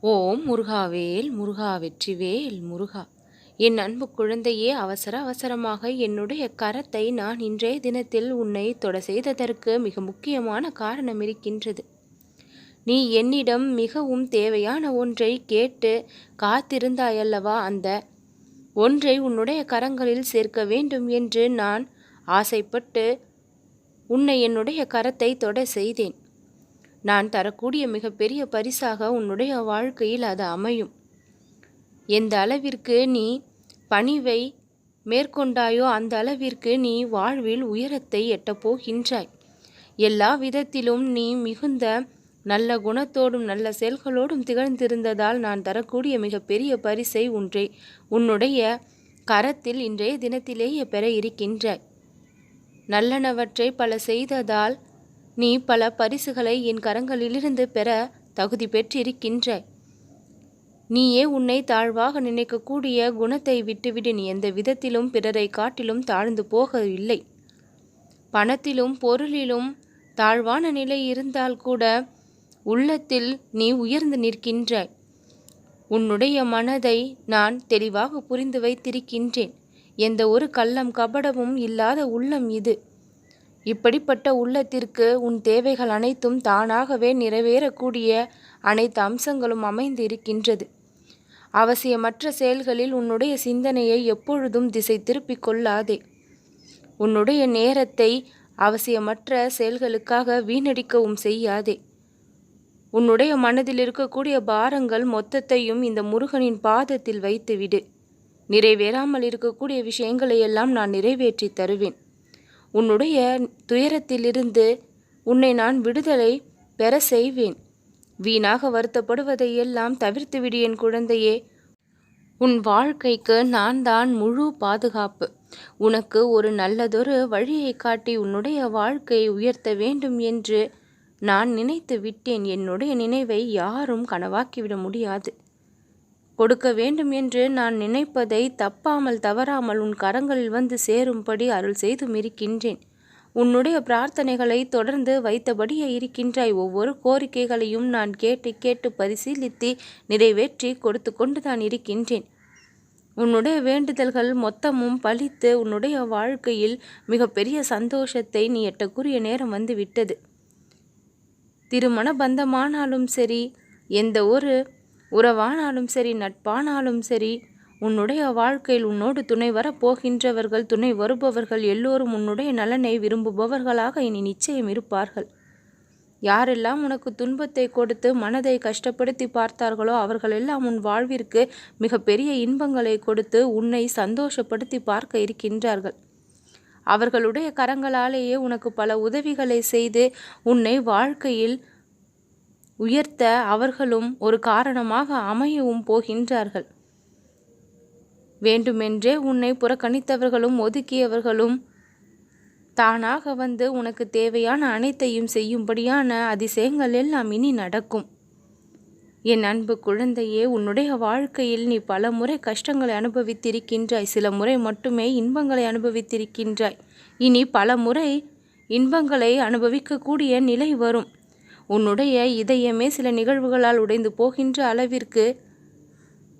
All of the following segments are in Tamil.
ஓம் முருகாவேல் முருகா வெற்றிவேல் முருகா. என் அன்பு குழந்தையே, அவசர அவசரமாக என்னுடைய கரத்தை நான் இன்றைய தினத்தில் உன்னை தொட செய்ததற்கு மிக முக்கியமான காரணம் இருக்கின்றது. நீ என்னிடம் மிகவும் தேவையான ஒன்றை கேட்டு காத்திருந்தாயல்லவா? அந்த ஒன்றை உன்னுடைய கரங்களில் சேர்க்க வேண்டும் என்று நான் ஆசைப்பட்டு உன்னை என்னுடைய கரத்தை தொட செய்தேன். நான் தரக்கூடிய மிகப்பெரிய பரிசாக உன்னுடைய வாழ்க்கையில் அது அமையும். எந்த அளவிற்கு நீ பணிவை மேற்கொண்டாயோ அந்த அளவிற்கு நீ வாழ்வில் உயரத்தை எட்டப் போகின்றாய். எல்லா விதத்திலும் நீ மிகுந்த நல்ல குணத்தோடும் நல்ல செயல்களோடும் திகழ்ந்திருந்ததால் நான் தரக்கூடிய மிகப்பெரிய பரிசை உன்னுடைய கரத்தில் இன்றைய தினத்திலேயே பெற இருக்கின்றாய். நல்லனவற்றை பல செய்ததால் நீ பல பரிசுகளை என் கரங்களிலிருந்து பெற தகுதி பெற்றிருக்கின்றாய். நீயே உன்னை தாழ்வாக நினைக்கக்கூடிய குணத்தை விட்டுவிடு. நீ எந்த விதத்திலும் பிறரை காட்டிலும் தாழ்ந்து போகவில்லை. பணத்திலும் பொருளிலும் தாழ்வான நிலை இருந்தால் கூட உள்ளத்தில் நீ உயர்ந்து நிற்கின்றாய். உன்னுடைய மனதை நான் தெளிவாக புரிந்து வைத்திருக்கின்றேன். எந்த ஒரு கள்ளம் கபடமும் இல்லாத உள்ளம் இது. இப்படிப்பட்ட உள்ளத்திற்கு உன் தேவைகள் அனைத்தும் தானாகவே நிறைவேறக்கூடிய அனைத்து அம்சங்களும் அமைந்து இருக்கின்றது. அவசியமற்ற செயல்களில் உன்னுடைய சிந்தனையை எப்பொழுதும் திசை திருப்பிக் கொள்ளாதே. உன்னுடைய நேரத்தை அவசியமற்ற செயல்களுக்காக வீணடிக்கவும் செய்யாதே. உன்னுடைய மனதில் இருக்கக்கூடிய பாரங்கள் மொத்தத்தையும் இந்த முருகனின் பாதத்தில் வைத்துவிடு. நிறைவேறாமல் இருக்கக்கூடிய விஷயங்களை எல்லாம் நான் நிறைவேற்றி தருவேன். உன்னுடைய துயரத்திலிருந்து உன்னை நான் விடுதலை பெற செய்வேன். வீணாக வருத்தப்படுவதையெல்லாம் தவிர்த்துவிடு என் குழந்தையே. உன் வாழ்க்கைக்கு நான் தான் முழு பாதுகாப்பு. உனக்கு ஒரு நல்லதொரு வழியை காட்டி உன்னுடைய வாழ்க்கையை உயர்த்த வேண்டும் என்று நான் நினைத்து விட்டேன். என்னுடைய நினைவை யாரும் கனவாக்கிவிட முடியாது. கொடுக்க வேண்டும் என்று நான் நினைப்பதை தப்பாமல் தவறாமல் உன் கரங்களில் வந்து சேரும்படி அருள் செய்தும் இருக்கின்றேன். உன்னுடைய பிரார்த்தனைகளை தொடர்ந்து வைத்தபடியே இருக்கின்றாய். ஒவ்வொரு கோரிக்கைகளையும் நான் கேட்டு கேட்டு பரிசீலித்து நிறைவேற்றி கொடுத்து கொண்டுதான் இருக்கின்றேன். உன்னுடைய வேண்டுதல்கள் மொத்தமும் பலித்து உன்னுடைய வாழ்க்கையில் மிகப்பெரிய சந்தோஷத்தை நீ எட்டக்கூடிய நேரம் வந்து விட்டது. திருமண பந்தமானாலும் சரி, எந்த ஒரு உறவானாலும் சரி, நட்பானாலும் சரி, உன்னுடைய வாழ்க்கையில் உன்னோடு துணை வரப்போகின்றவர்கள், துணை வருபவர்கள் எல்லோரும் உன்னுடைய நலனை விரும்புபவர்களாக இனி நிச்சயம் இருப்பார்கள். யாரெல்லாம் உனக்கு துன்பத்தை கொடுத்து மனதை கஷ்டப்படுத்தி பார்த்தார்களோ அவர்களெல்லாம் உன் வாழ்விற்கு மிகப்பெரிய இன்பங்களை கொடுத்து உன்னை சந்தோஷப்படுத்தி பார்க்க இருக்கின்றார்கள். அவர்களுடைய கரங்களாலேயே உனக்கு பல உதவிகளை செய்து உன்னை வாழ்க்கையில் உயர்த்த அவர்களும் ஒரு காரணமாக அமையவும் போகின்றார்கள். வேண்டுமென்றே உன்னை புறக்கணித்தவர்களும் ஒதுக்கியவர்களும் தானாக வந்து உனக்கு தேவையான அனைத்தையும் செய்யும்படியான அதிசயங்கள் எல்லாம் இனி நடக்கும். என் அன்பு குழந்தையே, உன்னுடைய வாழ்க்கையில் நீ பல முறை கஷ்டங்களை அனுபவித்திருக்கின்றாய். சில முறை மட்டுமே இன்பங்களை அனுபவித்திருக்கின்றாய். இனி பல முறை இன்பங்களை அனுபவிக்கக்கூடிய நிலை வரும். உன்னுடைய இதயமே சில நிகழ்வுகளால் உடைந்து போகின்ற அளவிற்கு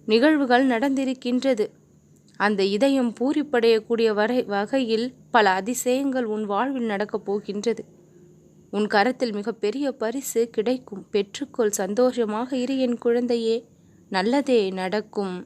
நிகழ்வுகள் நடந்திருக்கின்றது. அந்த இதயம் பூரிப்படையக்கூடிய வகையில் பல அதிசயங்கள் உன் வாழ்வில் நடக்கப் போகின்றது. உன் கரத்தில் மிகப்பெரிய பரிசு கிடைக்கும். பெற்றுக்கொள். சந்தோஷமாக இரு என் குழந்தையே. நல்லதே நடக்கும்.